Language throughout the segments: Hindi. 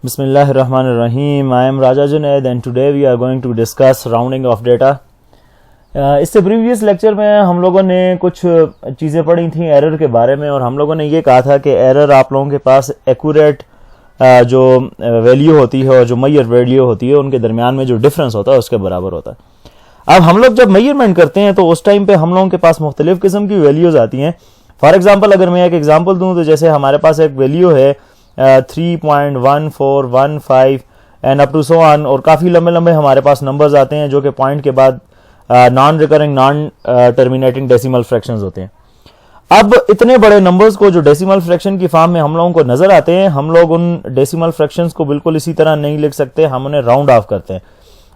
Bismillahirrahmanirrahim. I am Raja Junaid and today we are going to discuss rounding of data. इससे प्रीवियस लेक्चर में हम लोगों ने कुछ चीज़ें पढ़ी थी एरर के बारे में और हम लोगों ने ये कहा था कि एरर आप लोगों के पास एक्यूरेट जो वैल्यू होती है और जो मैयर वैल्यू होती है उनके दरमियान में जो डिफरेंस होता है उसके बराबर होता है। अब हम लोग जब मेजरमेंट करते हैं तो उस टाइम पे हम लोगों के पास मुख्तलिफ किस्म की वैल्यूज आती हैं। फॉर एग्जांपल अगर मैं एक एग्जांपल दूं तो जैसे हमारे पास एक वैल्यू है 3.1415 and up to so on, और काफ़ी लंबे लंबे हमारे पास नंबर्स आते हैं जो कि पॉइंट के बाद non recurring non terminating decimal fractions होते हैं। अब इतने बड़े नंबर्स को जो डेसिमल फ्रैक्शन की फॉर्म में हम लोगों को नजर आते हैं, हम लोग उन डेसिमल फ्रैक्शंस को बिल्कुल इसी तरह नहीं लिख सकते, हम उन्हें राउंड ऑफ करते हैं।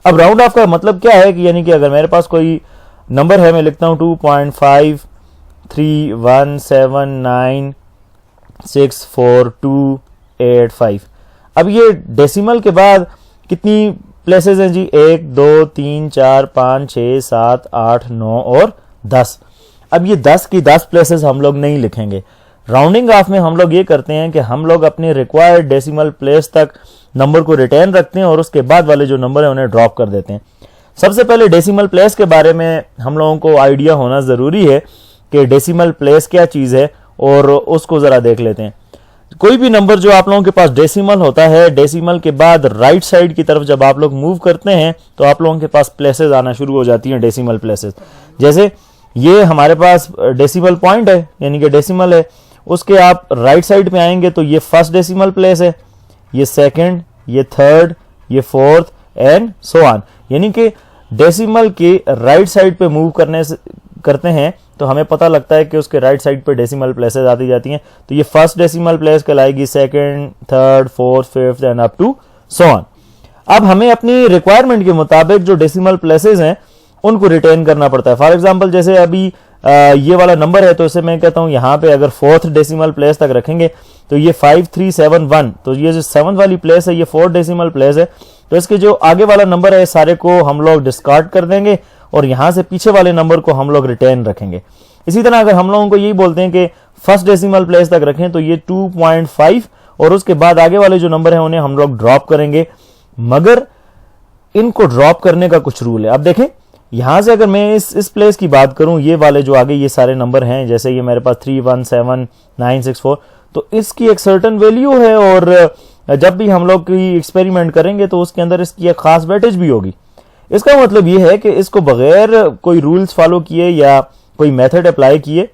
अब राउंड ऑफ का मतलब क्या है कि यानी कि अगर मेरे पास कोई नंबर है, मैं लिखता हूं 2.531796428 अब ये डेसिमल के बाद कितनी प्लेसेस हैं जी? 1 2 3 4 5 6 7 8 9 और 10। अब ये 10 की 10 प्लेसेस हम लोग नहीं लिखेंगे। राउंडिंग ऑफ में हम लोग ये करते हैं कि हम लोग अपने रिक्वायर्ड डेसिमल प्लेस तक नंबर को रिटेन रखते हैं और उसके बाद वाले जो नंबर है उन्हें ड्रॉप कर देते हैं। सबसे पहले डेसिमल प्लेस के बारे में हम लोगों को आइडिया होना जरूरी है कि डेसिमल प्लेस क्या चीज है और उसको जरा देख लेते हैं। कोई भी नंबर जो आप लोगों के पास डेसिमल होता है, डेसिमल के बाद राइट साइड की तरफ जब आप लोग मूव करते हैं तो आप लोगों के पास प्लेसेस आना शुरू हो जाती हैं, डेसिमल प्लेसेस। जैसे ये हमारे पास डेसिमल पॉइंट है यानी कि डेसिमल है, उसके आप राइट साइड पे आएंगे तो ये फर्स्ट डेसिमल प्लेस है, ये सेकंड, ये थर्ड, ये फोर्थ एंड सो ऑन। यानी कि डेसिमल के राइट साइड पे मूव करते हैं तो हमें पता लगता है कि उसके राइट साइड पे डेसिमल प्लेसेस आती जाती हैं। तो ये फर्स्ट डेसिमल प्लेस कहलाएगी, second, third, fourth, fifth and up to so on. अब हमें अपनी रिक्वायरमेंट के मुताबिक जो डेसिमल प्लेसेस हैं उनको रिटेन करना पड़ता है। फॉर एग्जांपल जैसे अभी ये वाला नंबर है तो इसे मैं कहता हूं यहाँ पे अगर फोर्थ डेसिमल प्लेस तक रखेंगे तो ये 5371, तो ये जो 7th वाली प्लेस है ये 4th डेसिमल प्लेस है। तो इसके जो आगे वाला नंबर है सारे को हम लोग डिस्कार्ड कर देंगे और यहां से पीछे वाले नंबर को हम लोग रिटेन रखेंगे। इसी तरह अगर हम लोगों को यही बोलते हैं कि फर्स्ट डेसिमल प्लेस तक रखें तो ये 2.5 और उसके बाद आगे वाले जो नंबर है उन्हें हम लोग ड्रॉप करेंगे, मगर इनको ड्रॉप करने का कुछ रूल है। अब देखें यहां से अगर मैं इस प्लेस की बात करूं, ये वाले जो आगे ये सारे नंबर हैं, जैसे ये मेरे पास 317964, तो इसकी एक सर्टेन वैल्यू है और जब भी हम लोग की एक्सपेरिमेंट करेंगे तो उसके अंदर इसकी एक खास वेटेज भी होगी। इसका मतलब ये है कि इसको बगैर कोई रूल्स फॉलो किए या कोई मेथड अप्लाई किए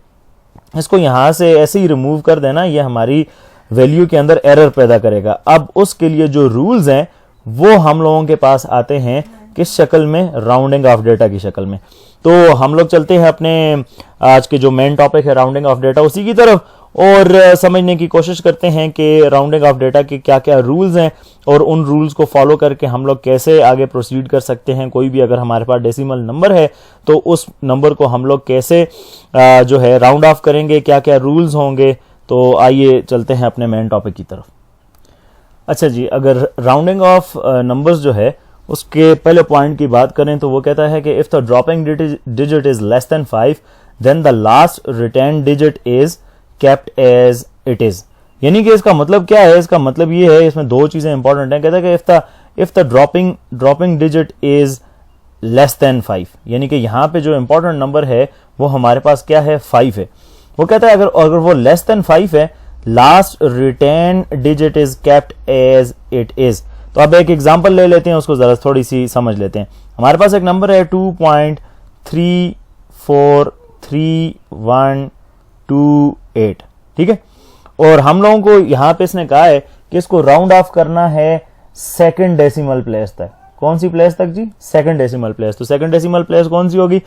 इसको यहां से ऐसे ही रिमूव कर देना, ये हमारी वैल्यू के अंदर एरर पैदा करेगा। अब उसके लिए जो रूल्स हैं वो हम लोगों के पास आते हैं किस शक्ल में? राउंडिंग ऑफ डेटा की शक्ल में। तो हम लोग चलते हैं अपने आज के जो मेन टॉपिक है राउंडिंग ऑफ डेटा उसी की तरफ और समझने की कोशिश करते हैं कि राउंडिंग ऑफ डेटा के क्या क्या रूल्स हैं और उन रूल्स को फॉलो करके हम लोग कैसे आगे प्रोसीड कर सकते हैं। कोई भी अगर हमारे पास डेसिमल नंबर है तो उस नंबर को हम लोग कैसे जो है राउंड ऑफ करेंगे, क्या क्या रूल्स होंगे। तो आइए चलते हैं अपने मेन टॉपिक की तरफ। अच्छा जी, अगर राउंडिंग ऑफ नंबर्स जो है उसके पहले पॉइंट की बात करें तो वो कहता है कि if the dropping digit is less than 5 then the last retain digit is kept as it is. यानी कि इसका मतलब क्या है? इसका मतलब ये है, इसमें दो चीजें इंपॉर्टेंट हैं। कहता है कि if the dropping digit is less than 5, यानी कि यहाँ पे जो इंपॉर्टेंट नंबर है वो हमारे पास क्या है? 5 है। वो कहता है अगर वो लेस देन 5 है, last retain digit is kept as it is. तो अब एक एग्जांपल ले लेते हैं, उसको जरा थोड़ी सी समझ लेते हैं। हमारे पास एक नंबर है 2.3431128, ठीक है, और हम लोगों को यहां पे इसने कहा है कि इसको राउंड ऑफ करना है सेकंड डेसिमल प्लेस तक। कौन सी प्लेस तक जी? Second decimal place. तो सेकंड डेसिमल प्लेस कौन सी होगी?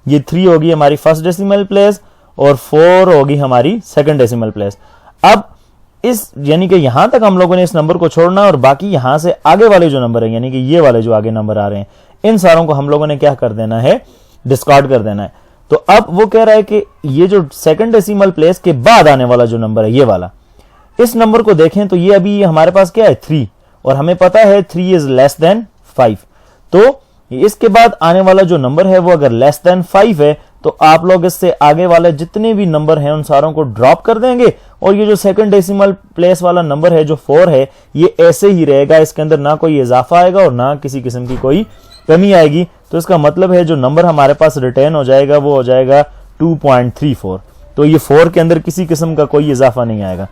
ये 3 होगी हमारी फर्स्ट डेसिमल प्लेस और 4 होगी हमारी सेकंड डेसिमल प्लेस। अब इस यानी कि यहां तक हम लोगों ने इस नंबर को छोड़ना और बाकी यहां से आगे वाले जो नंबर है यानी कि ये वाले जो आगे नंबर आ रहे हैं इन सारों को हम लोगों ने क्या कर देना है? डिस्कार्ड कर देना है। तो अब वो कह रहा है कि ये जो सेकंड डेसिमल प्लेस के बाद आने वाला जो नंबर है ये वाला, इस नंबर को देखें तो ये अभी हमारे पास क्या है? 3, और हमें पता है 3 इज लेस देन 5। तो इसके बाद आने वाला जो नंबर है वो अगर लेस देन 5 है तो आप लोग इससे आगे वाले जितने भी नंबर हैं उन सारों को ड्रॉप कर देंगे और ये जो सेकंड डेसिमल प्लेस वाला नंबर है जो 4 है ये ऐसे ही रहेगा, इसके अंदर ना कोई इजाफा आएगा और ना किसी किस्म की कोई कमी आएगी। तो इसका मतलब है जो नंबर हमारे पास रिटर्न हो जाएगा वो हो जाएगा 2.34। तो ये 4 के अंदर किसी किस्म का कोई इजाफा नहीं आएगा।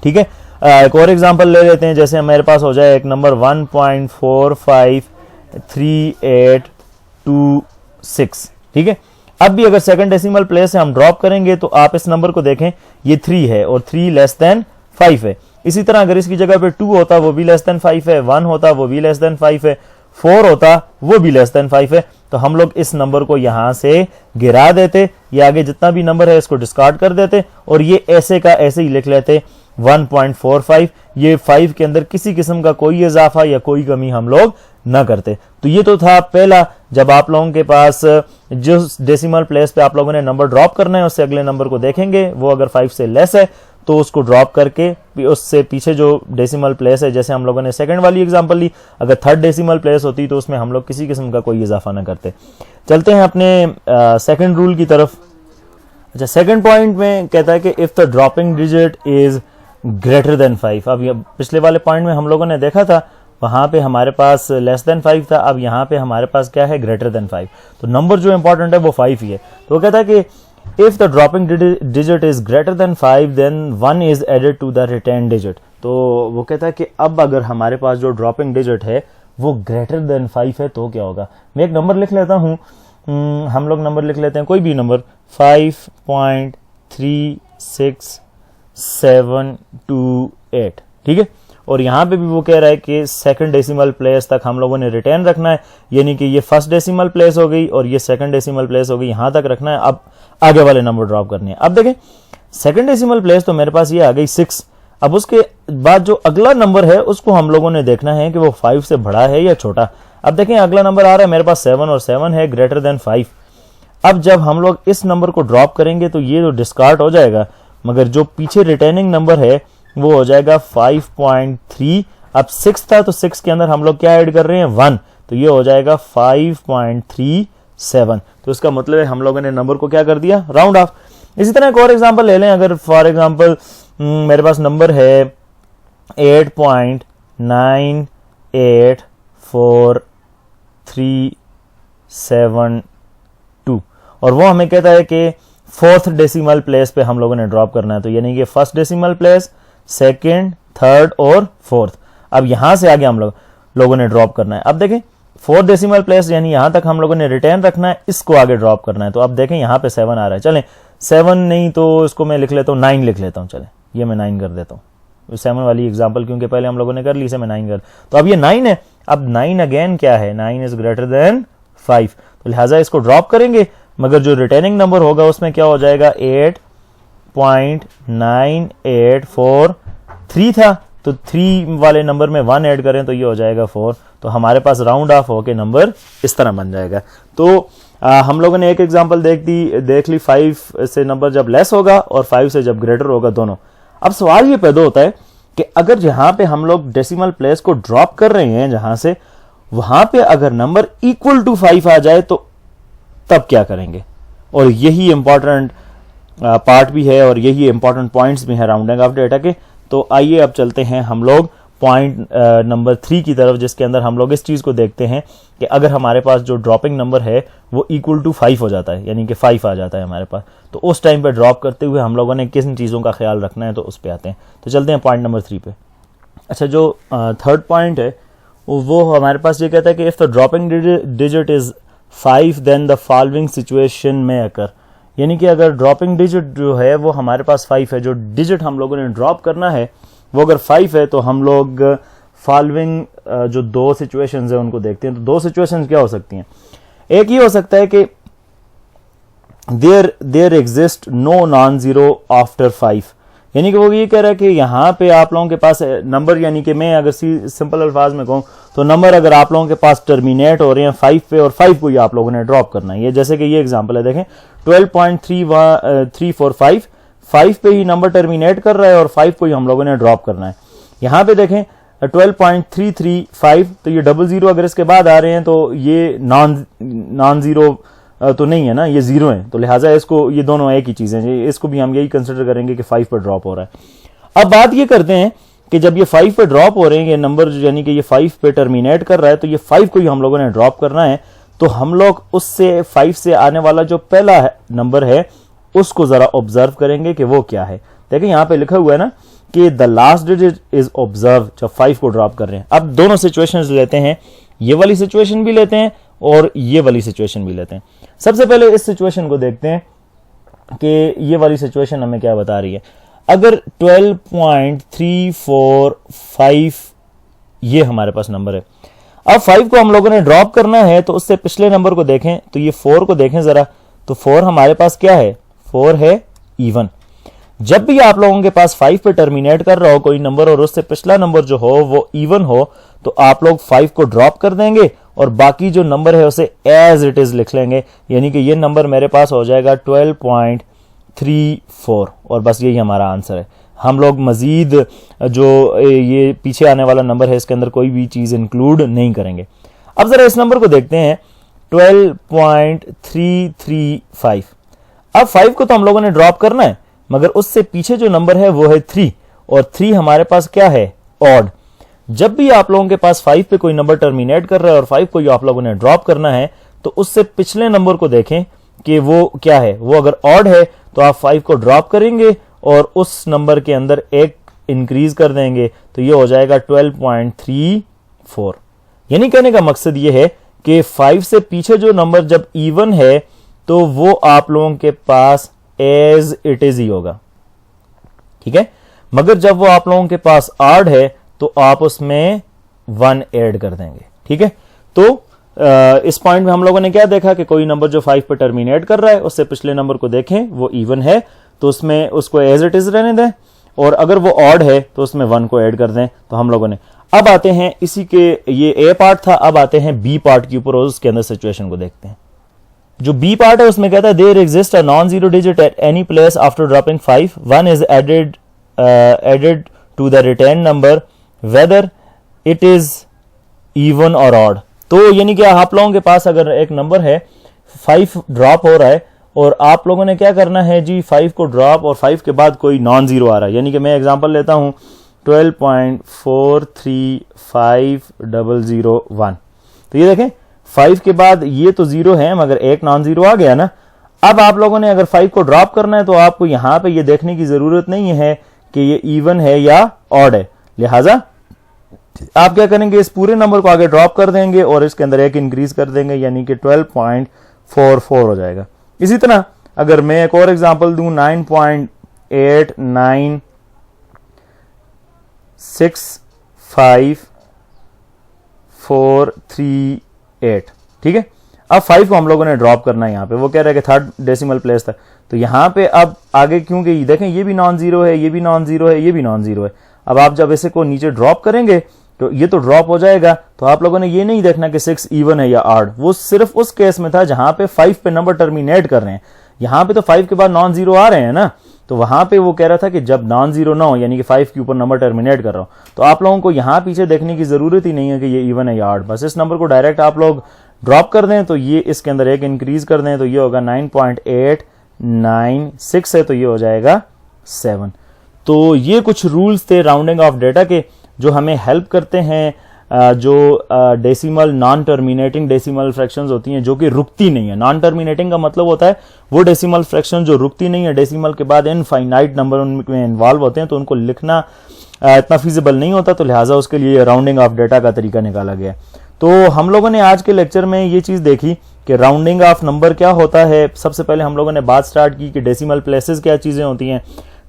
ठीक है, एक और एग्जांपल ले लेते हैं। जैसे मेरे पास हो जाए एक नंबर 1.453826। ठीक है, अब भी अगर सेकंड डेसिमल प्लेस से हम ड्रॉप करेंगे तो आप इस नंबर को देखें, ये 3 है और 3 लेस देन 5 है। इसी तरह अगर इसकी जगह पे 2 होता वो भी लेस देन 5 है, 1 होता वो भी लेस देन 5 है, 4 होता वो भी लेस देन 5 है। तो हम लोग इस नंबर को यहां से गिरा देते, ये आगे जितना भी नंबर है इसको डिस्कार्ड कर देते और ये ऐसे का ऐसे ही लिख लेते 1.45। ये 5 के अंदर किसी किस्म का कोई इजाफा या कोई कमी हम लोग ना करते। तो ये तो था पहला, जब आप लोगों के पास जो डेसिमल प्लेस पे आप लोगों ने नंबर ड्रॉप करना है उससे अगले नंबर को देखेंगे, वो अगर 5 से लेस है तो उसको ड्रॉप करके उससे पीछे जो डेसिमल प्लेस है, जैसे हम लोगों ने सेकंड वाली एग्जांपल ली, अगर थर्ड डेसिमल प्लेस होती तो उसमें हम लोग किसी किस्म का कोई इजाफा ना करते। चलते हैं अपने सेकंड रूल की तरफ। अच्छा, सेकंड पॉइंट में कहता है कि if the dropping digit is greater than 5। अब पिछले वाले पॉइंट में हम लोगों ने देखा था वहां पे हमारे पास लेस देन 5 था, अब यहाँ पे हमारे पास क्या है, ग्रेटर देन 5। तो नंबर जो इंपॉर्टेंट है वो 5 ही है। तो वो कहता है कि if the dropping digit is greater than 5 then 1 is added to the return digit. तो वो कहता है कि अब अगर हमारे पास जो ड्रॉपिंग डिजिट है वो ग्रेटर देन 5 है तो क्या होगा। मैं एक नंबर लिख लेता हूं, हम लोग नंबर लिख लेते हैं कोई भी नंबर 5.3678। ठीक है, और यहां पे भी वो कह रहा है कि सेकंड डेसिमल प्लेस तक हम लोगों ने रिटर्न रखना है, यानी कि ये फर्स्ट डेसिमल प्लेस हो गई और ये सेकंड डेसिमल प्लेस हो गई, यहां तक रखना है। अब आगे वाले नंबर ड्रॉप करने हैं। अब देखें सेकंड डेसिमल प्लेस तो मेरे पास ये आ गई 6। अब उसके बाद जो अगला नंबर है उसको हम लोगों ने देखना है कि वो 5 से बड़ा है या छोटा। अब देखें अगला नंबर आ रहा है मेरे पास 7 और 7 है ग्रेटर देन 5। अब जब हम लोग इस नंबर को ड्रॉप करेंगे तो ये जो डिस्कार्ड हो जाएगा, मगर जो पीछे रिटर्निंग नंबर है वो हो जाएगा 5.3। अब 6 था तो 6 के अंदर हम लोग क्या ऐड कर रहे हैं, 1, तो ये हो जाएगा 5.37। तो इसका मतलब है हम लोगों ने नंबर को क्या कर दिया, राउंड ऑफ। इसी तरह एक और एग्जांपल ले लें। अगर फॉर एग्जांपल मेरे पास नंबर है 8.98432 और वो हमें कहता है कि फोर्थ डेसिमल प्लेस पे हम लोगों ने ड्रॉप करना है। तो यानी कि first decimal place, second, third और फोर्थ। अब यहां से आगे हम लोगों ने ड्रॉप करना है। अब देखें फोर्थ डेसिमल प्लेस यानी यहां तक हम लोगों ने रिटर्न रखना है, इसको आगे ड्रॉप करना है। तो अब देखें यहां पे 7 आ रहा है, चलें 7 नहीं तो इसको मैं लिख लेता हूं 9 लिख लेता हूं। चलें ये मैं 9 कर देता हूं, 7 वाली एग्जांपल क्योंकि पहले हम लोगों ने कर ली, इसे मैं 9 कर। तो अब ये 9 है। अब 9 अगेन क्या है, 9 इज ग्रेटर देन 5, तो लिहाजा इसको ड्रॉप करेंगे, मगर जो रिटर्निंग नंबर होगा उसमें क्या हो जाएगा 8.9843 था, तो 3 वाले नंबर में 1 ऐड करें तो ये हो जाएगा 4। तो हमारे पास राउंड ऑफ होके नंबर इस तरह बन जाएगा। तो हम लोगों ने एक एग्जांपल देख ली 5 से नंबर जब लेस होगा और 5 से जब ग्रेटर होगा दोनों। अब सवाल ये पैदा होता है कि अगर जहां पे हम लोग डेसिमल प्लेस को ड्रॉप कर रहे हैं जहां से, वहां पे अगर नंबर इक्वल टू 5 आ जाए तो तब क्या करेंगे। और यही इंपॉर्टेंट पार्ट भी है और यही इंपॉर्टेंट पॉइंट्स भी हैं राउंडिंग ऑफ डेटा के। तो आइए अब चलते हैं हम लोग पॉइंट नंबर 3 की तरफ, जिसके अंदर हम लोग इस चीज को देखते हैं कि अगर हमारे पास जो ड्रॉपिंग नंबर है वो इक्वल टू 5 हो जाता है, यानी कि 5 आ जाता है हमारे पास, तो उस टाइम पे ड्रॉप करते हुए हम लोगों ने किन चीजों का ख्याल रखना है, तो उस पे आते हैं। तो चलते हैं पॉइंट नंबर 3 पे। अच्छा, जो थर्ड पॉइंट है वो हमारे पास ये कहता है कि if the dropping digit is 5 then the following situation में अकर, यानी कि अगर ड्रॉपिंग डिजिट जो है वो हमारे पास 5 है, जो डिजिट हम लोगों ने ड्रॉप करना है वो अगर 5 है, तो हम लोग फॉलोइंग जो 2 सिचुएशंस है उनको देखते हैं। तो 2 सिचुएशंस क्या हो सकती हैं। एक ये हो सकता है कि there exist no non zero after 5, यानी कि वो ये कह रहा है कि यहाँ पे आप लोगों के पास नंबर, यानी कि मैं अगर सिंपल अल्फाज में कहूँ तो नंबर अगर आप लोगों के पास टर्मिनेट हो रहे हैं 5 पे और 5 को ही आप लोगों ने ड्रॉप करना है। ये जैसे कि ये एग्जांपल है, देखें 12.345 5 पे ही नंबर टर्मिनेट कर रहा है और 5 को ही हम लोगों ने ड्रॉप करना है। यहाँ पे देखें 12.335, तो ये 00 अगर इसके बाद आ रहे हैं तो ये नॉन जीरो तो नहीं है ना, ये 0 है, तो लिहाजा इसको, ये दोनों एक ही चीज़ें हैं, इसको भी हम यही कंसिडर करेंगे कि 5 पर ड्रॉप हो रहा है। अब बात ये करते हैं कि जब ये 5 पे ड्रॉप हो रहे हैं, ये नंबर यानी कि ये 5 पे टर्मिनेट कर रहा है, तो ये 5 को ही हम लोगों ने ड्रॉप करना है। तो हम लोग उससे 5 से आने वाला जो पहला नंबर है उसको जरा ऑब्जर्व करेंगे कि वो क्या है। देखें यहाँ पे लिखा हुआ है ना कि the last digit is observe, जब 5 को ड्रॉप कर रहे हैं। अब दोनों सिचुएशंस लेते हैं, ये वाली सिचुएशन भी लेते हैं और ये वाली सिचुएशन भी लेते हैं। सबसे पहले इस सिचुएशन को देखते हैं कि ये वाली सिचुएशन हमें क्या बता रही है। अगर 12.345 ये हमारे पास नंबर है, अब 5 को हम लोगों ने ड्रॉप करना है, तो उससे पिछले नंबर को देखें, तो ये 4 को देखें जरा, तो 4 हमारे पास क्या है, 4 है इवन। जब भी आप लोगों के पास 5 पे टर्मिनेट कर रहा हो कोई नंबर और उससे पिछला नंबर जो हो वो इवन हो, तो आप लोग 5 को ड्रॉप कर देंगे और बाकी जो नंबर है उसे एज इट इज लिख लेंगे, यानी कि ये नंबर मेरे पास हो जाएगा 12.34 और बस यही हमारा आंसर है। हम लोग मजीद जो ये पीछे आने वाला नंबर है इसके अंदर कोई भी चीज इंक्लूड नहीं करेंगे। अब जरा इस नंबर को देखते हैं 12.335। अब 5 को तो हम लोगों ने ड्रॉप करना है, मगर उससे पीछे जो नंबर है वो है 3 और 3 हमारे पास क्या है, ऑड। जब भी आप लोगों के पास 5 पे कोई नंबर टर्मिनेट कर रहा है और 5 को आप लोगों ने ड्रॉप करना है, तो उससे पिछले नंबर को देखें कि वो क्या है। वो अगर ऑड है तो आप 5 को ड्रॉप करेंगे और उस नंबर के अंदर एक इंक्रीज कर देंगे, तो ये हो जाएगा 12.34। यानी कहने का मकसद ये है कि 5 से पीछे जो नंबर जब इवन है तो वो आप लोगों के पास एज इट इज ही होगा, ठीक है। मगर जब वो आप लोगों के पास ऑड है तो आप उसमें 1 ऐड कर देंगे, ठीक है। तो इस पॉइंट में हम लोगों ने क्या देखा कि कोई नंबर जो 5 पर टर्मिनेट कर रहा है उससे पिछले नंबर को देखें, वो इवन है तो उसमें उसको एज इट इज रहने दें, और अगर वो ऑड है तो उसमें 1 को ऐड कर दें। तो हम लोगों ने अब आते हैं इसी के, ये ए पार्ट था, अब आते हैं बी पार्ट के ऊपर और उसके अंदर सिचुएशन को देखते हैं। जो बी पार्ट है उसमें कहता है there exist a non zero digit at any place after dropping 5, 1 is added to the return number whether it is even और ऑड। तो यानी कि आप लोगों के पास अगर एक नंबर है 5 ड्रॉप हो रहा है और आप लोगों ने क्या करना है जी, 5 को ड्रॉप और 5 के बाद कोई नॉन जीरो आ रहा है, यानी कि मैं एग्जांपल लेता हूं 12.43501। तो ये देखें 5 के बाद ये तो जीरो है मगर एक नॉन जीरो आ गया ना। अब आप लोगों ने अगर 5 को ड्रॉप करना है तो आपको यहां पे ये देखने की जरूरत नहीं है कि ये इवन है या ऑड है, लिहाजा आप क्या करेंगे, इस पूरे नंबर को आगे ड्रॉप कर देंगे और इसके अंदर एक इंक्रीज कर देंगे, यानी कि 12.44 हो जाएगा। इसी तरह अगर मैं एक और एग्जांपल दूं 9.89654338, ठीक है। अब 5 को हम लोगों ने ड्रॉप करना है, यहां पे वो कह रहा है कि थर्ड डेसिमल प्लेस तक, तो यहां पे अब आगे क्योंकि देखें ये भी नॉन जीरो है, ये भी नॉन जीरो है, ये भी नॉन जीरो है। अब आप जब इसे को नीचे ड्रॉप करेंगे तो ये तो ड्रॉप हो जाएगा, तो आप लोगों ने ये नहीं देखना कि 6 इवन है या ऑड, वो सिर्फ उस केस में था जहां पे 5 पे नंबर टर्मिनेट कर रहे हैं। यहां पे तो 5 के बाद नॉन जीरो आ रहे हैं ना, तो वहां पे वो कह रहा था कि जब नॉन जीरो ना हो, यानी कि 5 के ऊपर नंबर टर्मिनेट कर रहा हो, तो आप लोगों को यहां पीछे देखने की जरूरत ही नहीं है कि ये इवन है या ऑड, बस इस नंबर को डायरेक्ट आप लोग ड्रॉप कर दें, तो ये इसके अंदर एक इंक्रीज कर दें, तो ये होगा 9.896 है, तो ये हो जाएगा 7। तो ये कुछ रूल्स थे राउंडिंग ऑफ डेटा के जो हमें हेल्प करते हैं, जो decimal non terminating decimal fractions होती हैं जो कि रुकती नहीं है। नॉन टर्मिनेटिंग का मतलब होता है वो डेसिमल फ्रैक्शन जो रुकती नहीं है, डेसिमल के बाद इनफाइनाइट नंबर उनमें इन्वॉल्व होते हैं, तो उनको लिखना इतना फिजिबल नहीं होता, तो लिहाजा उसके लिए राउंडिंग ऑफ डेटा का तरीका निकाला गया। तो हम लोगों ने आज के लेक्चर में ये चीज देखी कि राउंडिंग ऑफ नंबर क्या होता है। सबसे पहले हम लोगों ने बात स्टार्ट की कि डेसिमल प्लेसेस क्या चीजें होती हैं,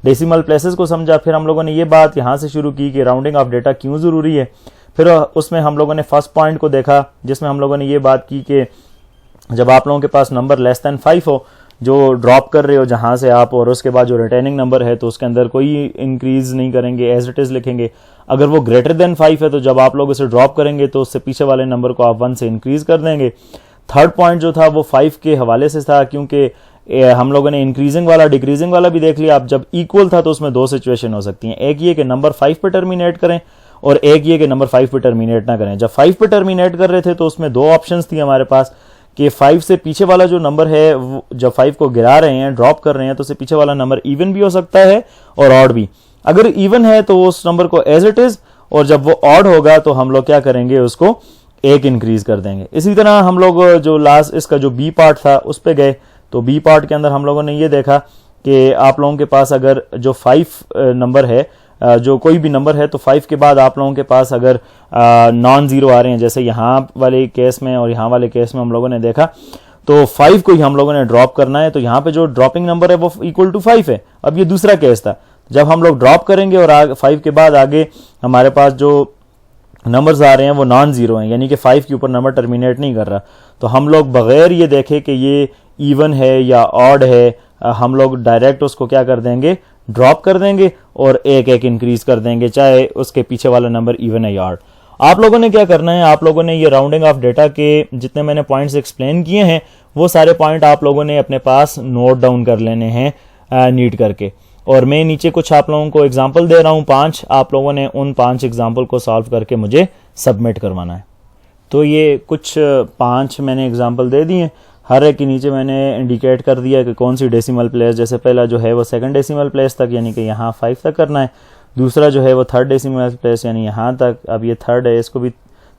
डेसिमल प्लेसेस को समझा, फिर हम लोगों ने ये बात यहां से शुरू की कि राउंडिंग ऑफ डेटा क्यों जरूरी है। फिर उसमें हम लोगों ने फर्स्ट पॉइंट को देखा जिसमें हम लोगों ने ये बात की कि जब आप लोगों के पास नंबर लेस देन 5 हो, जो ड्रॉप कर रहे हो जहां से आप, और उसके बाद जो रिटर्निंग नंबर है तो उसके अंदर कोई इंक्रीज नहीं करेंगे, एज इट इज लिखेंगे। अगर वो ग्रेटर देन 5 है तो जब आप लोग इसे ड्रॉप करेंगे तो उससे पीछे वाले नंबर को आप 1 से इंक्रीज कर देंगे। थर्ड पॉइंट जो था वो 5 के हवाले से था, क्योंकि हम लोगों ने इंक्रीजिंग वाला डिक्रीजिंग वाला भी देख लिया। अब जब इक्वल था तो उसमें दो सिचुएशन हो सकती हैं, एक ये कि नंबर 5 पे टर्मिनेट करें और एक ये कि नंबर 5 पे टर्मिनेट ना करें। जब 5 पे टर्मिनेट कर रहे थे तो उसमें दो ऑप्शंस थी हमारे पास कि 5 से पीछे वाला जो नंबर है जब 5 को गिरा रहे हैं, ड्रॉप कर रहे हैं, तो उससे पीछे वाला नंबर इवन भी हो सकता है और ऑड भी। अगर इवन है तो उस नंबर को एज इट इज, और जब वो ऑड होगा तो हम लोग क्या करेंगे, उसको 1 इंक्रीज कर देंगे। इसी तरह हम लोग जो लास्ट इसका जो बी पार्ट था उस पे गए, तो बी पार्ट के अंदर हम लोगों ने ये देखा कि आप लोगों के पास अगर जो 5 नंबर है, जो कोई भी नंबर है, तो 5 के बाद आप लोगों के पास अगर नॉन जीरो आ रहे हैं, जैसे यहाँ वाले केस में और यहाँ वाले केस में हम लोगों ने देखा, तो 5 को ही हम लोगों ने ड्रॉप करना है। तो यहाँ पे जो ड्रॉपिंग नंबर है वो इक्वल टू 5 है। अब ये दूसरा केस था, जब हम लोग ड्रॉप करेंगे और 5 के बाद आगे हमारे पास जो नंबर्स आ रहे हैं वो नॉन जीरो हैं, यानी कि 5 के ऊपर नंबर टर्मिनेट नहीं कर रहा, तो हम लोग बगैर ये देखे कि ये इवन है या ऑड है, हम लोग डायरेक्ट उसको क्या कर देंगे, ड्रॉप कर देंगे और 1 इंक्रीज कर देंगे, चाहे उसके पीछे वाला नंबर इवन है या ऑड। आप लोगों ने क्या करना है, आप लोगों ने ये राउंडिंग ऑफ डेटा के जितने मैंने पॉइंट्स एक्सप्लेन किए हैं वो सारे पॉइंट आप लोगों ने अपने पास नोट डाउन कर लेने हैं नीट करके। और मैं नीचे कुछ आप लोगों को एग्जाम्पल दे रहा हूँ 5, आप लोगों ने उन 5 एग्जाम्पल को सॉल्व करके मुझे सबमिट करवाना है। तो ये कुछ 5 मैंने एग्जाम्पल दे दिए, हर एक के नीचे मैंने इंडिकेट कर दिया कि कौन सी डेसिमल प्लेस, जैसे पहला जो है वो 2nd डेसिमल प्लेस तक, यानी कि यहाँ 5 तक करना है। दूसरा जो है वो 3rd डेसिमल प्लेस, यानी यहाँ तक। अब ये 3rd है, इसको भी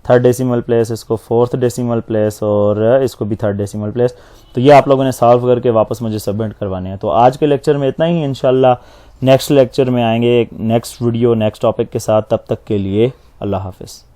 3rd डेसिमल प्लेस, इसको 4th डेसिमल प्लेस और इसको भी 3rd डेसिमल प्लेस। तो ये आप लोगों ने सॉल्व करके वापस मुझे सबमिट करवाने हैं। तो आज के लेक्चर में इतना ही, इंशाल्लाह नेक्स्ट लेक्चर में आएंगे नेक्स्ट वीडियो नेक्स्ट टॉपिक के साथ। तब तक के लिए अल्लाह हाफिज़।